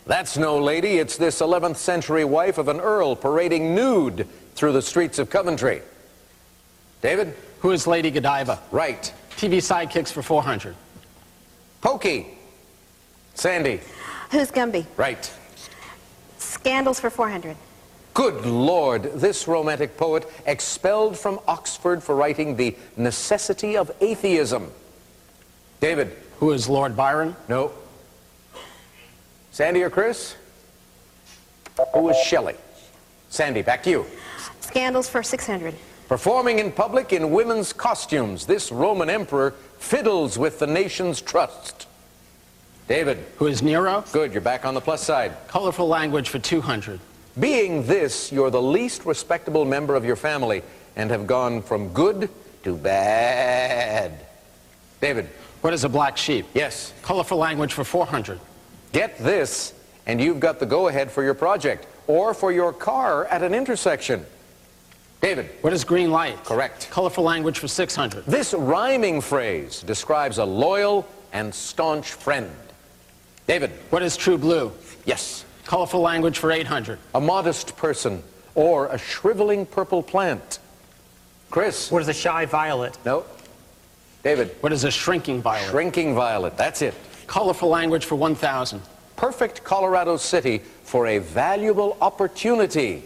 That's no lady. It's this 11th century wife of an earl parading nude through the streets of Coventry. David? Who is Lady Godiva? Right. TV sidekicks for 400. Pokey. Sandy? Who's Gumby? Right. Scandals for 400. Good Lord, this romantic poet expelled from Oxford for writing The Necessity of Atheism. David? Who is Lord Byron? No. Sandy or Chris? Who is Shelley? Sandy, back to you. Scandals for 600. Performing in public in women's costumes, this Roman emperor fiddles with the nation's trust. David? Who is Nero? Good, you're back on the plus side. Colorful language for 200. Being this, you're the least respectable member of your family and have gone from good to bad. David? What is a black sheep? Yes. Colorful language for 400. Get this, and you've got the go-ahead for your project or for your car at an intersection. David? What is green light? Correct. Colorful language for 600. This rhyming phrase describes a loyal and staunch friend. David? What is true blue? Yes. Colorful language for 800. A modest person or a shriveling purple plant. Chris? What is a shy violet? No. David? What is a shrinking violet? Shrinking violet, that's it. Colorful language for 1,000. Perfect Colorado City for a valuable opportunity.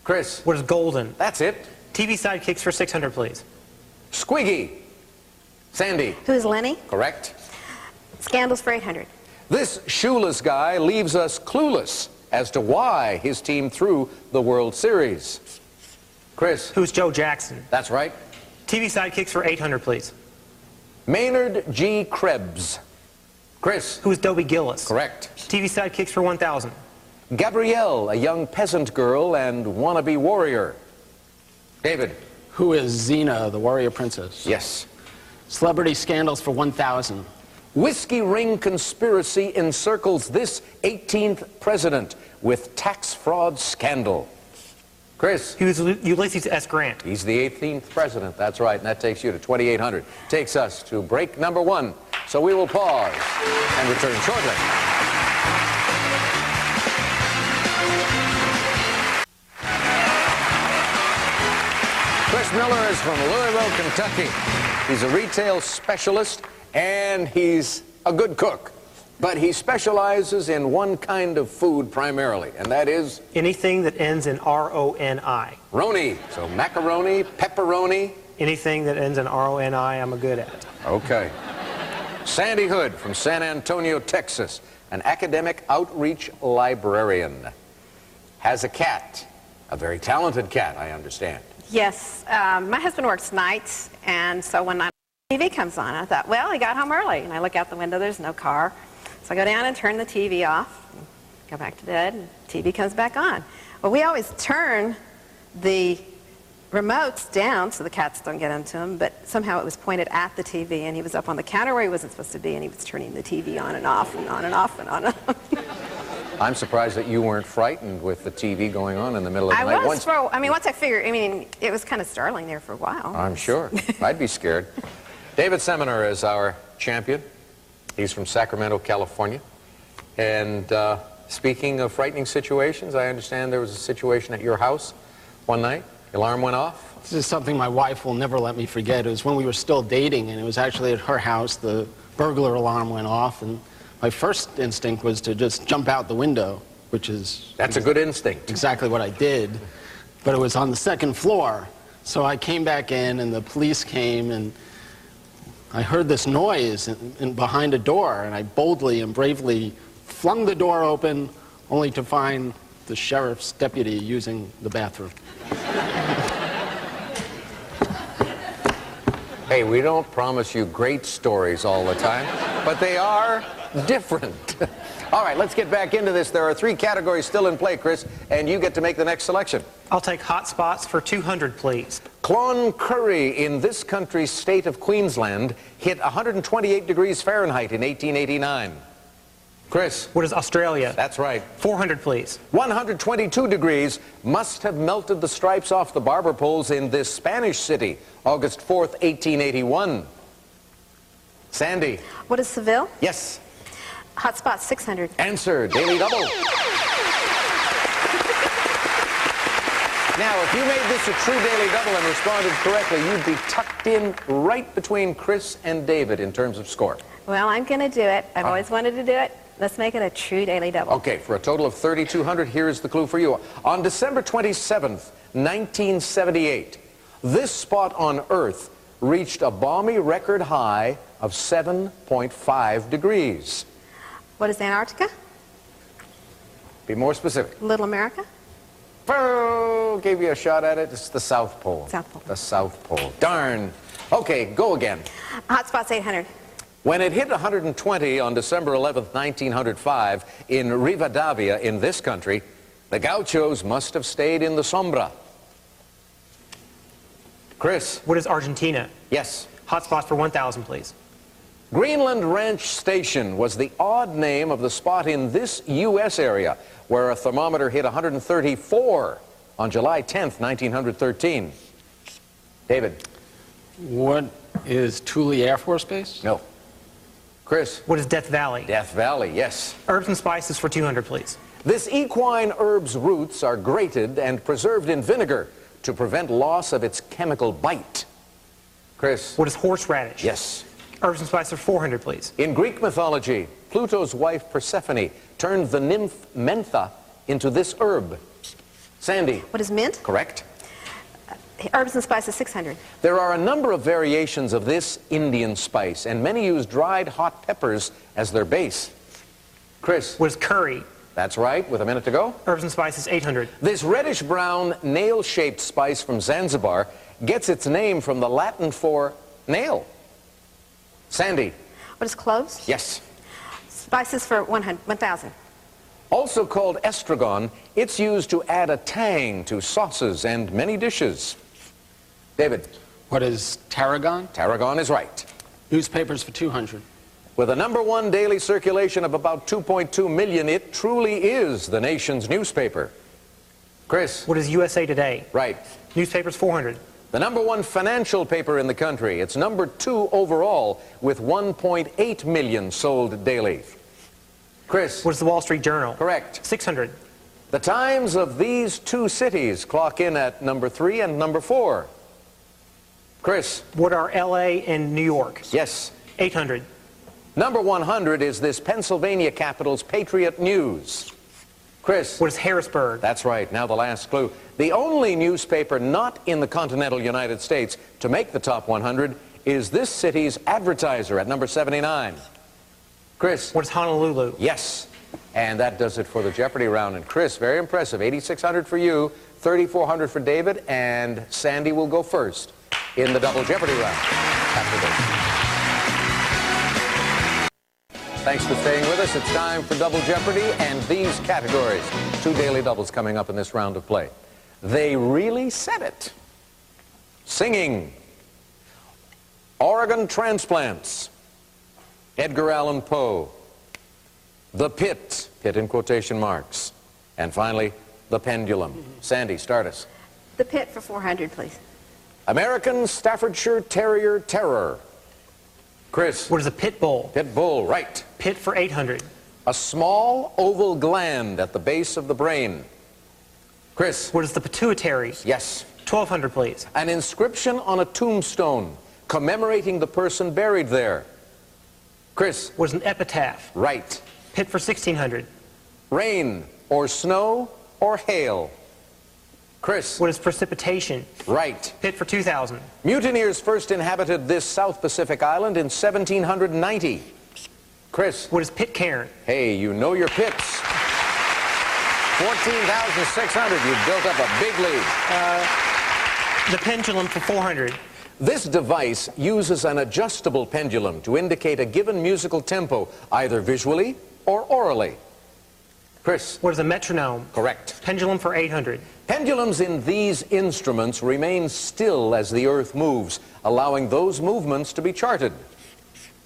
Chris? What is golden? That's it. TV sidekicks for 600, please. Squiggy. Sandy? Who's Lenny? Correct. Scandals for 800. This shoeless guy leaves us clueless as to why his team threw the World Series. Chris? Who's Joe Jackson? That's right. TV sidekicks for 800, please. Maynard G. Krebs. Chris? Who's Dobie Gillis? Correct. TV sidekicks for 1,000. Gabrielle, a young peasant girl and wannabe warrior. David? Who is Xena, the warrior princess? Yes. Celebrity scandals for 1,000. Whiskey ring conspiracy encircles this 18th president with tax fraud scandal. Chris? Who's Ulysses S. Grant? He's the 18th president, that's right, and that takes you to 2,800. Takes us to break number 1. So we will pause and return shortly. Chris Miller is from Louisville, Kentucky. He's a retail specialist and he's a good cook. But he specializes in one kind of food primarily, and that is? Anything that ends in R-O-N-I. Roni. So macaroni, pepperoni. Anything that ends in R-O-N-I, I'm a good at. Okay. Sandy Hood from San Antonio, Texas, an academic outreach librarian. Has a cat. A very talented cat, I understand. Yes. My husband works nights, and so when TV comes on, I thought, well, he got home early. And I look out the window, there's no car. So I go down and turn the TV off, go back to bed, and TV comes back on. Well, we always turn the remotes down so the cats don't get into them, but somehow it was pointed at the TV, and he was up on the counter where he wasn't supposed to be, and he was turning the TV on and off and on and off and on and off. I'm surprised that you weren't frightened with the TV going on in the middle of the night. Once I figured, it was kind of startling there for a while. I'm sure. I'd be scared. David Seminer is our champion. He's from Sacramento, California. And speaking of frightening situations, I understand there was a situation at your house one night. The alarm went off. This is something my wife will never let me forget. It was when we were still dating, and it was actually at her house. The burglar alarm went off, and my first instinct was to just jump out the window, which is... That's a good instinct. Exactly what I did. But it was on the second floor. So I came back in, and the police came, and I heard this noise behind a door, and I boldly and bravely flung the door open, only to find the sheriff's deputy using the bathroom. Hey, we don't promise you great stories all the time, but they are different. All right, let's get back into this. There are 3 categories still in play, Chris, and you get to make the next selection. I'll take hot spots for 200, please. Cloncurry in this country's state of Queensland hit 128 degrees Fahrenheit in 1889. Chris? What is Australia? That's right. 400, please. 122 degrees must have melted the stripes off the barber poles in this Spanish city, August 4th, 1881. Sandy? What is Seville? Yes. Hot spot 600. Answer, Daily Double. Now, if you made this a true Daily Double and responded correctly, you'd be tucked in right between Chris and David in terms of score. Well, I'm going to do it. I've always wanted to do it. Let's make it a true Daily Double. Okay, for a total of 3,200, here's the clue for you. On December 27th, 1978, this spot on Earth reached a balmy record high of 7.5 degrees. What is Antarctica? Be more specific. Little America? Oh, gave you a shot at it. It's the South Pole. South Pole. The South Pole. Darn. Okay, go again. Hot spot's 800. When it hit 120 on December 11th, 1905, in Rivadavia in this country, the gauchos must have stayed in the sombra. Chris. What is Argentina? Yes. Hot spots for 1,000, please. Greenland Ranch Station was the odd name of the spot in this U.S. area where a thermometer hit 134 on July 10th, 1913. David. What is Thule Air Force Base? No. Chris. What is Death Valley? Death Valley, yes. Herbs and spices for 200, please. This equine herb's roots are grated and preserved in vinegar to prevent loss of its chemical bite. Chris. What is horseradish? Yes. Herbs and spices for 400, please. In Greek mythology, Pluto's wife Persephone turned the nymph Mentha into this herb. Sandy. What is mint? Correct. Herbs and spices 600. There are a number of variations of this Indian spice, and many use dried hot peppers as their base. Chris. What is curry? That's right, with a minute to go. Herbs and spices 800. This reddish-brown, nail-shaped spice from Zanzibar gets its name from the Latin for nail. Sandy. What is cloves? Yes. Spices for 1,000. Also called estragon, it's used to add a tang to sauces and many dishes. David. What is tarragon? Tarragon is right. Newspapers for 200. With a #1 daily circulation of about 2.2 million, it truly is the nation's newspaper. Chris. What is USA Today? Right. Newspapers 400. The #1 financial paper in the country. It's #2 overall with 1.8 million sold daily. Chris. What is the Wall Street Journal? Correct. 600. The times of these two cities clock in at #3 and #4. Chris. What are LA and New York? Yes. 800. #100 is this Pennsylvania capital's Patriot News. Chris. What is Harrisburg? That's right. Now the last clue. The only newspaper not in the continental United States to make the top 100 is this city's Advertiser at #79. Chris. What is Honolulu? Yes. And that does it for the Jeopardy round. And Chris, very impressive. 8,600 for you, 3,400 for David, and Sandy will go first in the Double Jeopardy round after this. Thanks for staying with us. It's time for Double Jeopardy and these categories. 2 daily doubles coming up in this round of play. They really said it. Singing. Organ transplants. Edgar Allan Poe. The Pit, Pit in quotation marks. And finally, the pendulum. Sandy, start us. The Pit for 400, please. American Staffordshire Terrier Terror. Chris. What is a pit bull? Pit bull, right. Pit for 800. A small oval gland at the base of the brain. Chris. What is the pituitary? Yes. 1,200, please. An inscription on a tombstone commemorating the person buried there. Chris. What is an epitaph? Right. Pit for 1,600. Rain or snow or hail. Chris. What is precipitation? Right. Pit for 2,000. Mutineers first inhabited this South Pacific island in 1790. Chris. What is pitcairn? Hey, you know your pits. 14,600. You've built up a big lead. The pendulum for 400. This device uses an adjustable pendulum to indicate a given musical tempo, either visually or orally. Chris. What is a metronome? Correct. Pendulum for 800. Pendulums in these instruments remain still as the Earth moves, allowing those movements to be charted.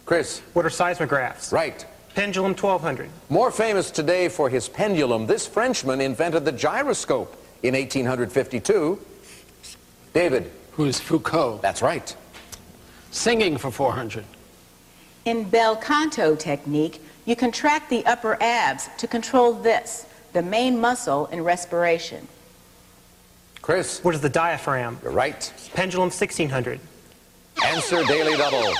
Chris. What are seismographs? Right. Pendulum 1,200. More famous today for his pendulum, this Frenchman invented the gyroscope in 1852. David. Who is Foucault? That's right. Singing for 400. In bel canto technique, You contract the upper abs to control this, the main muscle in respiration. Chris, What is the diaphragm? you're right. Pendulum 1600. Answer Daily Double.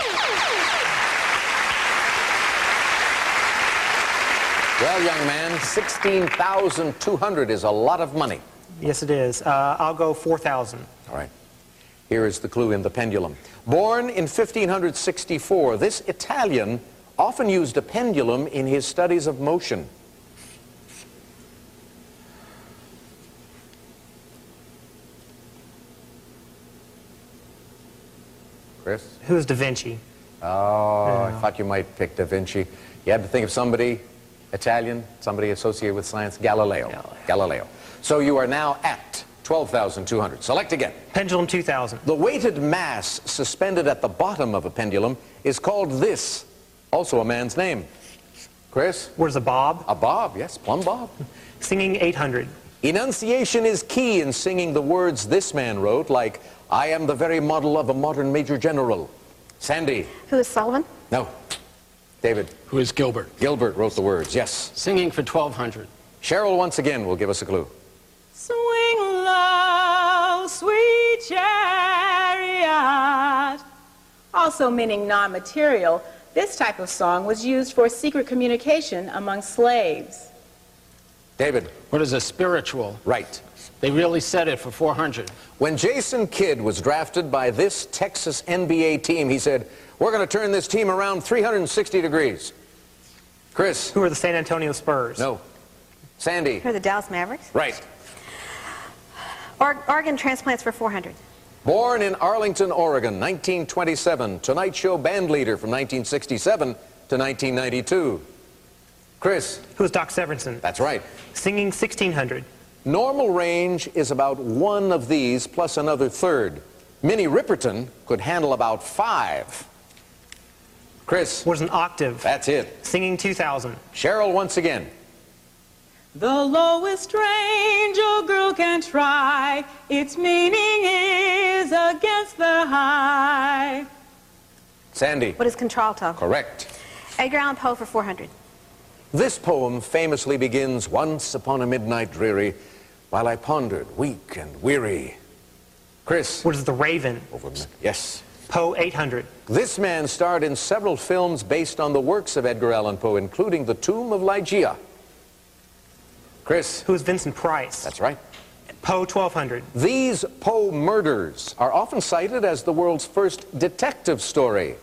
Well, young man, 16,200 is a lot of money. Yes, it is. I'll go 4,000. All right. Here is the clue in the pendulum. Born in 1564, this Italian often used a pendulum in his studies of motion. Chris? Who is Da Vinci? Oh, I thought you might pick Da Vinci. You had to think of somebody Italian, somebody associated with science. Galileo. So you are now at 12,200. Select again. Pendulum 2000. The weighted mass suspended at the bottom of a pendulum is called this, also a man's name. Chris? What is a bob? A bob, yes, plumb bob. Singing 800. Enunciation is key in singing the words this man wrote, like, I am the very model of a modern major general. Sandy? Who is Sullivan? No. David? Who is Gilbert? Gilbert wrote the words, yes. Singing for 1,200. Cheryl once again will give us a clue. Swing low, sweet chariot. Also meaning non-material, this type of song was used for secret communication among slaves. David? What is a spiritual? Right. They really said it for 400. When Jason Kidd was drafted by this Texas NBA team, he said, we're going to turn this team around 360 degrees. Chris? Who are the San Antonio Spurs? No. Sandy? Who are the Dallas Mavericks? Right. Organ transplants for 400. Born in Arlington, Oregon, 1927. Tonight Show band leader from 1967 to 1992. Chris? Who is Doc Severinsen? That's right. Singing 1600. Normal range is about one of these plus another third. Minnie Riperton could handle about 5. Chris? What is an octave? That's it. Singing 2000. Cheryl once again. The lowest range a girl can try, its meaning is against the high. Sandy? What is contralto? Correct. Edgar Allan Poe for 400. This poem famously begins, once upon a midnight dreary, while I pondered, weak and weary. Chris? What is the Raven? Yes. Poe 800. This man starred in several films based on the works of Edgar Allan Poe, including The Tomb of Ligeia. Chris? Who is Vincent Price? That's right. Poe 1200. These Poe murders are often cited as the world's first detective story.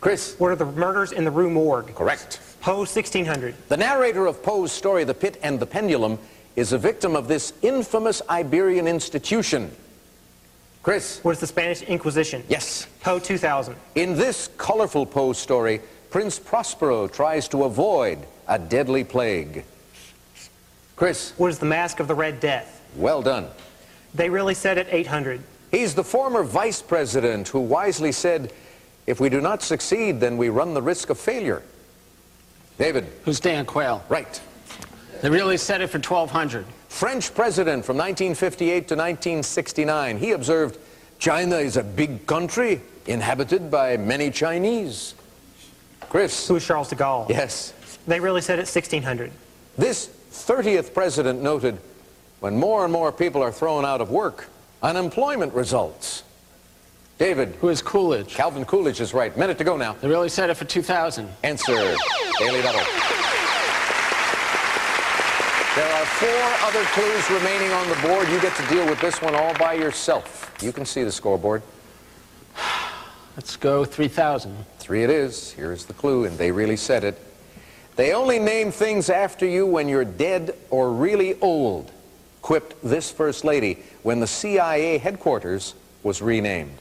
Chris? What are the murders in the Rue Morgue? Correct. Poe 1600. The narrator of Poe's story, The Pit and the Pendulum, is a victim of this infamous Iberian institution. Chris? What is the Spanish Inquisition? Yes. Poe 2000. In this colorful Poe story, Prince Prospero tries to avoid a deadly plague. Chris? What is the Mask of the Red Death? Well done. They really said it 800. He's the former vice president who wisely said, if we do not succeed, then we run the risk of failure. David? Who's Dan Quayle? Right. They really said it for 1,200. French president from 1958 to 1969. He observed, China is a big country inhabited by many Chinese. Chris? Who is Charles de Gaulle? Yes. They really said it 1600. This 30th president noted, when more and more people are thrown out of work, unemployment results. David? Who is Coolidge? Calvin Coolidge is right. Minute to go now. They really said it for 2,000. Answer. Daily Double. There are 4 other clues remaining on the board. You get to deal with this one all by yourself. You can see the scoreboard. Let's go 3,000. 3 it is. Here's the clue, and they really said it. They only name things after you when you're dead or really old, quipped this First Lady when the CIA headquarters was renamed.